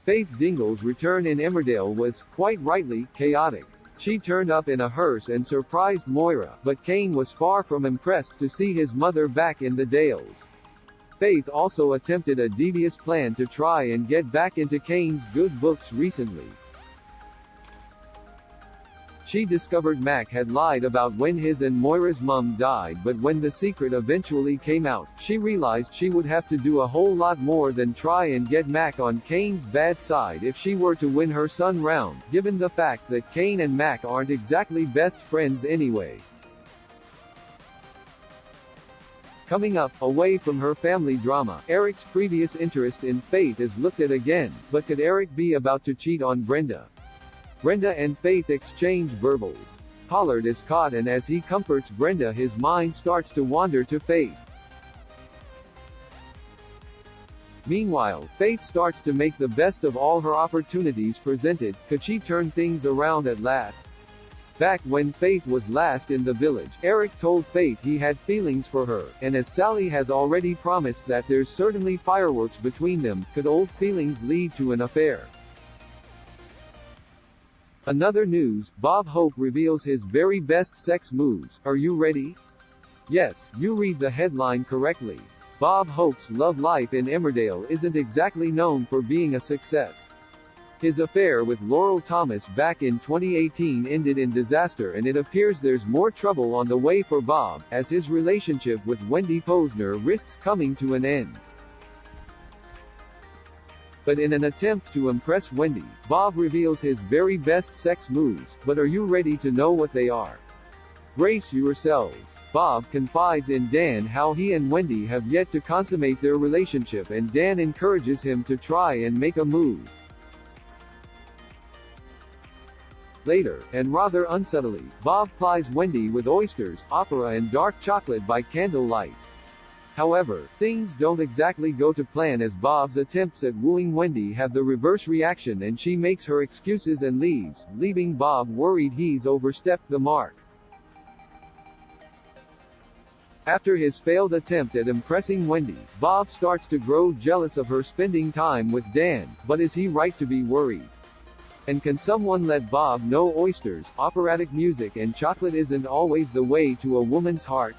Faith Dingle's return in Emmerdale was, quite rightly, chaotic. She turned up in a hearse and surprised Moira, but Kane was far from impressed to see his mother back in the Dales. Faith also attempted a devious plan to try and get back into Kane's good books recently. She discovered Mac had lied about when his and Moira's mum died, but when the secret eventually came out, she realized she would have to do a whole lot more than try and get Mac on Kane's bad side if she were to win her son round, given the fact that Kane and Mac aren't exactly best friends anyway. Coming up, away from her family drama, Eric's previous interest in Faith is looked at again, but could Eric be about to cheat on Brenda? Brenda and Faith exchange verbals. Pollard is caught, and as he comforts Brenda, his mind starts to wander to Faith. Meanwhile, Faith starts to make the best of all her opportunities presented. Could she turn things around at last? Back when Faith was last in the village, Eric told Faith he had feelings for her, and as Sally has already promised that there's certainly fireworks between them, could old feelings lead to an affair? Another news, Bob Hope reveals his very best sex moves. Are you ready? Yes, you read the headline correctly. Bob Hope's love life in Emmerdale isn't exactly known for being a success. His affair with Laurel Thomas back in 2018 ended in disaster, and it appears there's more trouble on the way for Bob, as his relationship with Wendy Posner risks coming to an end. But in an attempt to impress Wendy, Bob reveals his very best sex moves. But are you ready to know what they are? Brace yourselves. Bob confides in Dan how he and Wendy have yet to consummate their relationship, and Dan encourages him to try and make a move. Later, and rather unsubtly, Bob plies Wendy with oysters, opera and dark chocolate by candlelight. However, things don't exactly go to plan, as Bob's attempts at wooing Wendy have the reverse reaction, and she makes her excuses and leaves, leaving Bob worried he's overstepped the mark. After his failed attempt at impressing Wendy, Bob starts to grow jealous of her spending time with Dan, but is he right to be worried? And can someone let Bob know oysters, operatic music and chocolate isn't always the way to a woman's heart?